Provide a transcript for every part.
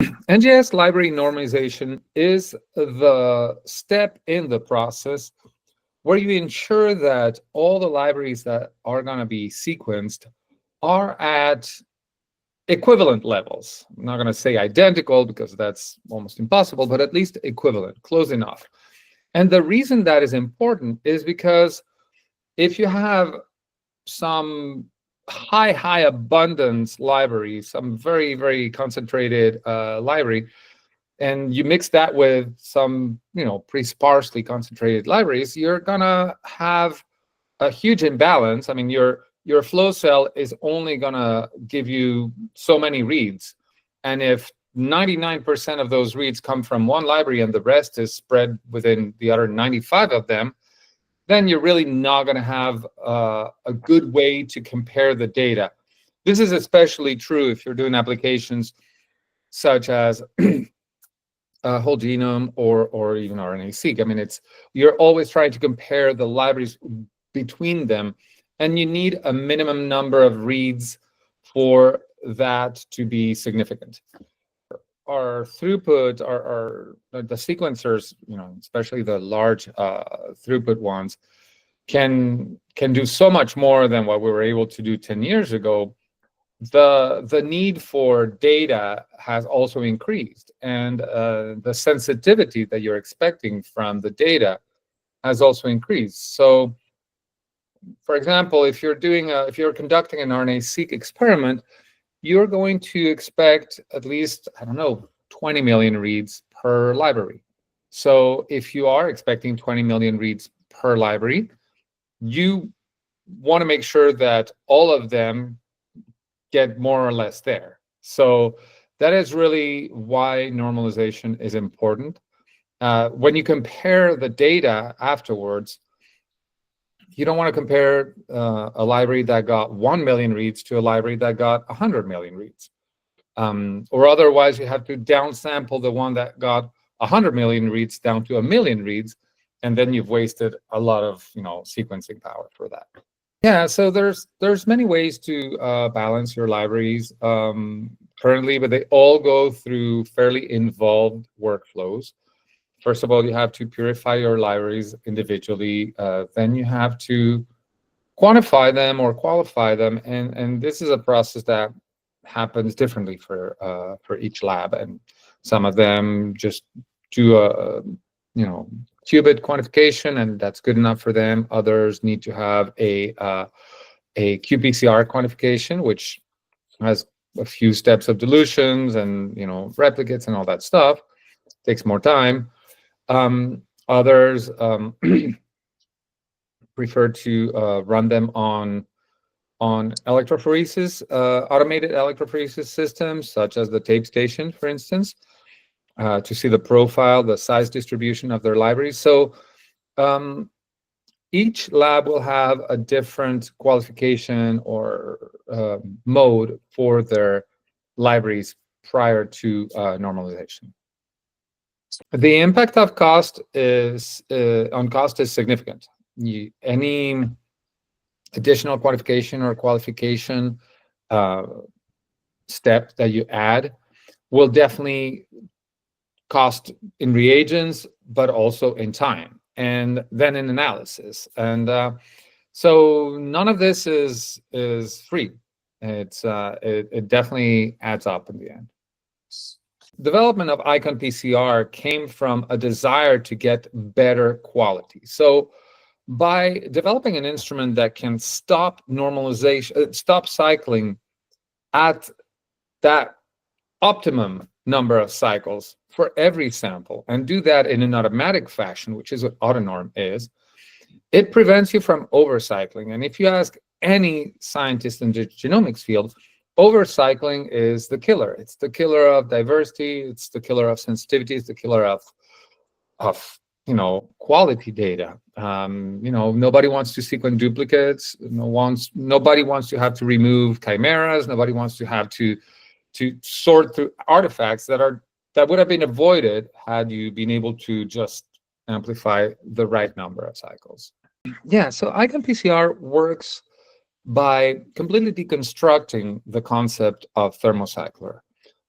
NGS library normalization is the step in the process where you ensure that all the libraries that are going to be sequenced are at equivalent levels. I'm not going to say identical because that's almost impossible, but at least equivalent, close enough. And the reason that is important is because if you have some high abundance library, some very concentrated library, and you mix that with some, pretty sparsely concentrated libraries, you're gonna have a huge imbalance. I mean, your flow cell is only gonna give you so many reads, and if 99% of those reads come from one library and the rest is spread within the other 95 of them, then you're really not going to have a good way to compare the data. This is especially true if you're doing applications such as whole genome or even RNA-seq. I mean, you're always trying to compare the libraries between them, and you need a minimum number of reads for that to be significant. Our throughput, the sequencers, especially the large throughput ones, can do so much more than what we were able to do 10 years ago. The need for data has also increased, and the sensitivity that you're expecting from the data has also increased. So, for example, if you're conducting an RNA-seq experiment, you're going to expect at least, 20 million reads per library. So if you are expecting 20 million reads per library, you want to make sure that all of them get more or less there. So that is really why normalization is important. When you compare the data afterwards, you don't want to compare a library that got 1 million reads to a library that got 100 million reads. Or otherwise, you have to downsample the one that got 100 million reads down to 1 million reads, and then you've wasted a lot of sequencing power for that. Yeah, so there's many ways to balance your libraries currently, but they all go through fairly involved workflows. First of all, you have to purify your libraries individually. Then you have to quantify them or qualify them, and this is a process that happens differently for each lab. And some of them just do a qubit quantification, and that's good enough for them. Others need to have a qPCR quantification, which has a few steps of dilutions and replicates and all that stuff. Takes more time. Others prefer to run them on electrophoresis, automated electrophoresis systems, such as the tape station, for instance, to see the profile, the size distribution of their libraries. So each lab will have a different qualification or mode for their libraries prior to normalization. The impact of cost is significant. Any additional quantification or qualification step that you add will definitely cost in reagents, but also in time, and then in analysis. And so none of this is free. It definitely adds up in the end. Development of iconPCR came from a desire to get better quality. So by developing an instrument that can stop normalization, stop cycling at that optimum number of cycles for every sample, and do that in an automatic fashion, which is what AutoNorm is, it prevents you from overcycling. And if you ask any scientist in the genomics field, overcycling is the killer. It's the killer of diversity. It's the killer of sensitivity. It's the killer of quality data. Nobody wants to sequence duplicates. Nobody wants to have to remove chimeras. Nobody wants to have to sort through artifacts that would have been avoided had you been able to just amplify the right number of cycles. Yeah, so iconPCR works by completely deconstructing the concept of thermocycler.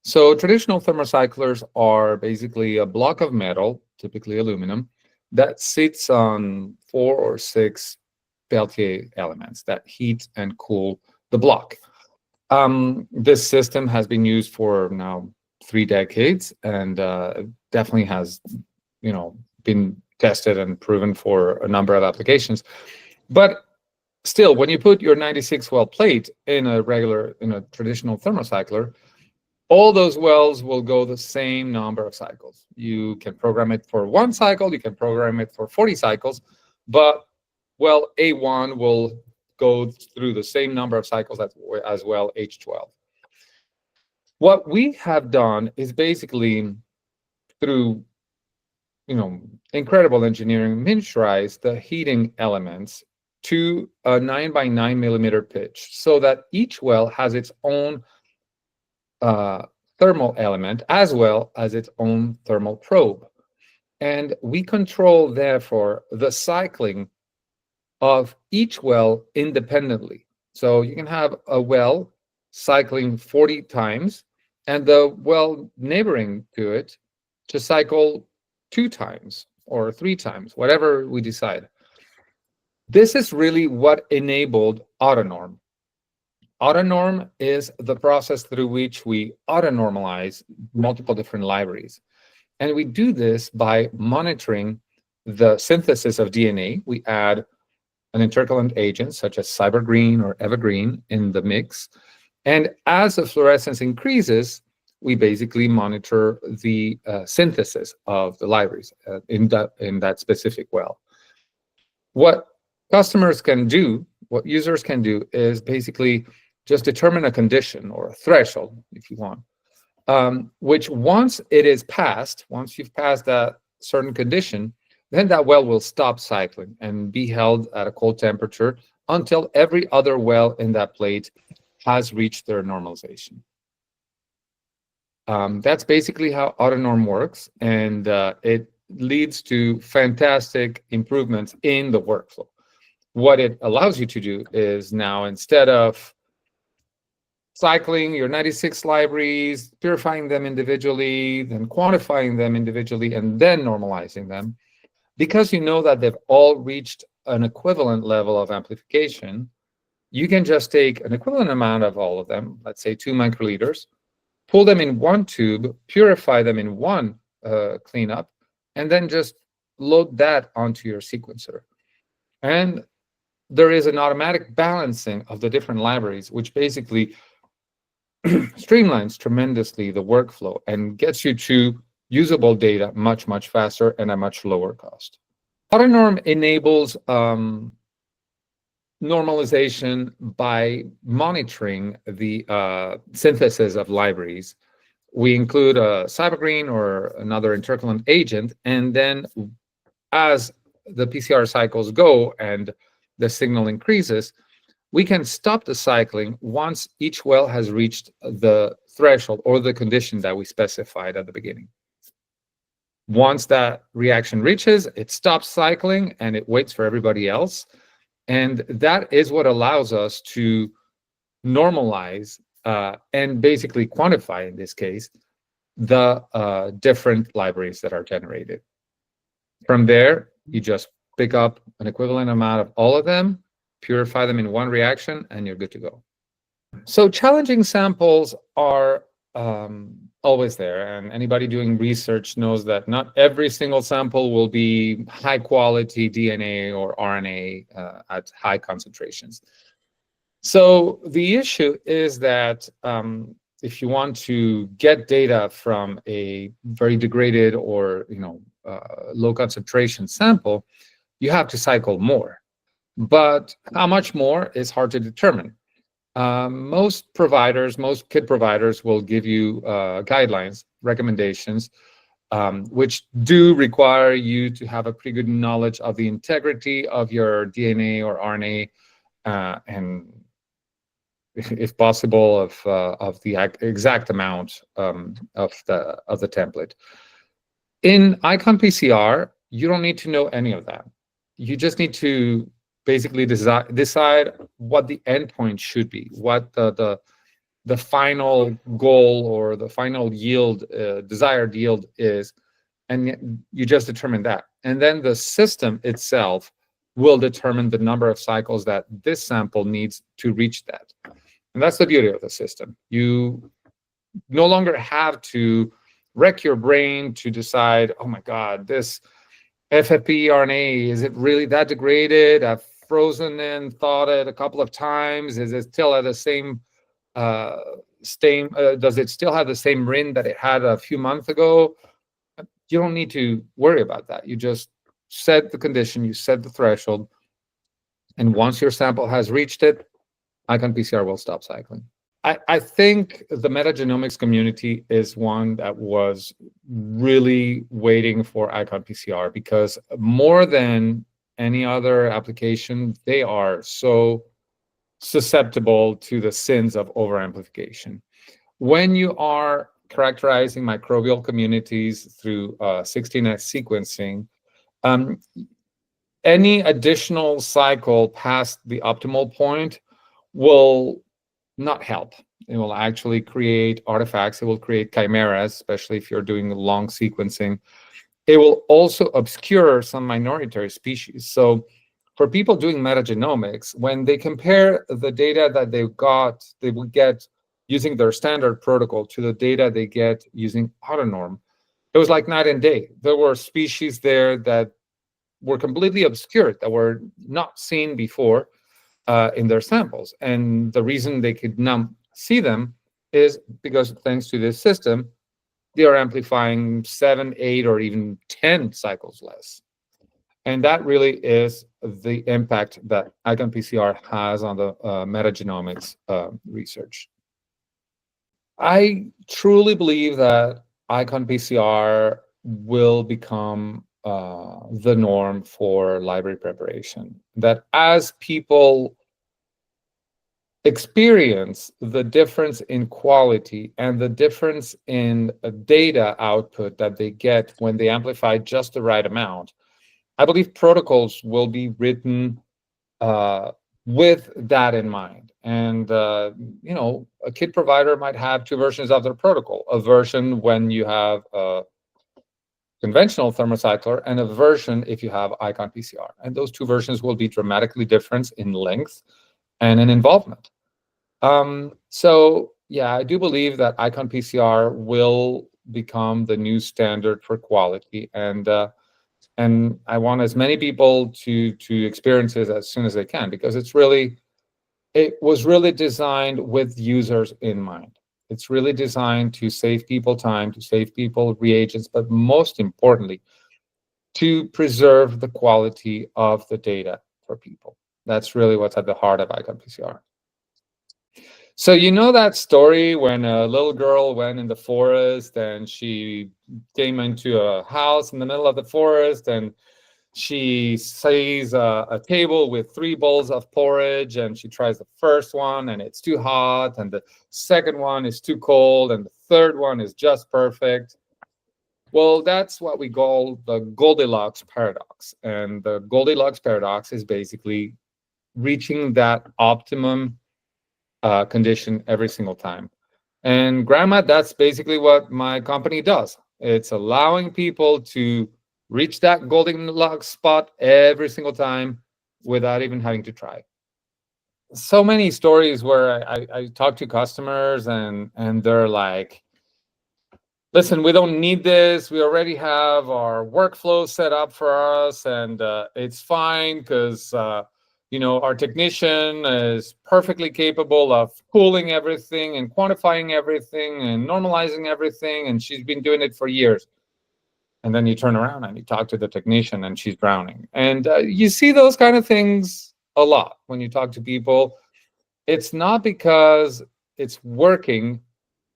So traditional thermocyclers are basically a block of metal, typically aluminum, that sits on 4 or 6 Peltier elements that heat and cool the block. This system has been used for now 3 decades, and definitely has, been tested and proven for a number of applications. But still, when you put your 96 well plate in a traditional thermocycler, all those wells will go the same number of cycles. You can program it for 1 cycle, you can program it for 40 cycles, but well A1 will go through the same number of cycles as well H12. What we have done is basically, through incredible engineering, miniaturize the heating elements to a 9 by 9 millimeter pitch, so that each well has its own thermal element as well as its own thermal probe. And we control, therefore, the cycling of each well independently. So you can have a well cycling 40 times and the well neighboring to it to cycle 2 times or 3 times, whatever we decide. This is really what enabled AutoNorm. AutoNorm is the process through which we auto-normalize multiple different libraries. And we do this by monitoring the synthesis of DNA. We add an intercalant agent such as cybergreen or evergreen in the mix. And as the fluorescence increases, we basically monitor the synthesis of the libraries in that specific well. What customers can do, what users can do, is basically just determine a condition or a threshold, if you want, which once it is passed, once you've passed that certain condition, then that well will stop cycling and be held at a cold temperature until every other well in that plate has reached their normalization. That's basically how AutoNorm works, and it leads to fantastic improvements in the workflow. What it allows you to do is now, instead of cycling your 96 libraries, purifying them individually, then quantifying them individually, and then normalizing them, because you know that they've all reached an equivalent level of amplification, you can just take an equivalent amount of all of them, let's say 2 microliters, pull them in one tube, purify them in one cleanup, and then just load that onto your sequencer. And there is an automatic balancing of the different libraries, which basically streamlines tremendously the workflow and gets you to usable data much, much faster and at much lower cost. AutoNorm enables normalization by monitoring the synthesis of libraries. We include a cybergreen or another intercalant agent, and then as the PCR cycles go and the signal increases, we can stop the cycling once each well has reached the threshold or the condition that we specified at the beginning. Once that reaction reaches, it stops cycling and it waits for everybody else. And that is what allows us to normalize and basically quantify, in this case, the different libraries that are generated. From there, you just pick up an equivalent amount of all of them, purify them in one reaction, and you're good to go. So challenging samples are always there, and anybody doing research knows that not every single sample will be high quality DNA or RNA at high concentrations. So the issue is that if you want to get data from a very degraded or low concentration sample, you have to cycle more. But how much more is hard to determine. Most kit providers will give you guidelines, recommendations, which do require you to have a pretty good knowledge of the integrity of your DNA or RNA, and if possible, of the exact amount of the template. In iconPCR, you don't need to know any of that. You just need to basically decide what the endpoint should be, what the the final goal or the final yield, desired yield is, and you just determine that. And then the system itself will determine the number of cycles that this sample needs to reach that. And that's the beauty of the system. You no longer have to wreck your brain to decide, oh my God, this FFPE RNA, is it really that degraded? I've frozen and thawed it a couple of times. Is it still at the same does it still have the same RIN that it had a few months ago? You don't need to worry about that. You just set the condition, you set the threshold, and once your sample has reached it, iconPCR will stop cycling. I think the metagenomics community is one that was really waiting for iconPCR, because more than any other application, they are so susceptible to the sins of overamplification. When you are characterizing microbial communities through 16S sequencing, any additional cycle past the optimal point will not help. It will actually create artifacts. It will create chimeras, especially if you're doing long sequencing. It will also obscure some minority species. So for people doing metagenomics, when they compare the data that they will get using their standard protocol to the data they get using AutoNorm, it was like night and day. There were species there that were completely obscured, that were not seen before in their samples. And the reason they could not see them is because thanks to this system, they are amplifying 7, 8, or even 10 cycles less. And that really is the impact that iconPCR has on the metagenomics research. I truly believe that iconPCR will become the norm for library preparation. That as people experience the difference in quality and the difference in data output that they get when they amplify just the right amount, I believe protocols will be written with that in mind. And you know, a kit provider might have two versions of their protocol: a version when you have a conventional thermocycler, and a version if you have iconPCR. And those two versions will be dramatically different in length and in involvement. So yeah, I do believe that iconPCR will become the new standard for quality, and I want as many people to experience it as soon as they can, because it was really designed with users in mind. It's really designed to save people time, to save people reagents, but most importantly, to preserve the quality of the data for people. That's really what's at the heart of iconPCR. So you know that story when a little girl went in the forest and she came into a house in the middle of the forest, and she sees a table with 3 bowls of porridge, and she tries the first one and it's too hot, and the second one is too cold, and the third one is just perfect. Well, that's what we call the Goldilocks paradox. And the Goldilocks paradox is basically reaching that optimum condition every single time. And Grandma, that's basically what my company does. It's allowing people to reach that Goldilocks spot every single time without even having to try. So many stories where I talk to customers and they're like, listen, we don't need this. We already have our workflow set up for us, and it's fine because you know, our technician is perfectly capable of pooling everything and quantifying everything and normalizing everything, and she's been doing it for years. And then you turn around and you talk to the technician and she's drowning. And you see those kind of things a lot when you talk to people. It's not because it's working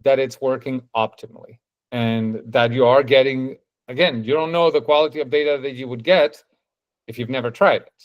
that it's working optimally, and that you are getting, again, you don't know the quality of data that you would get if you've never tried it.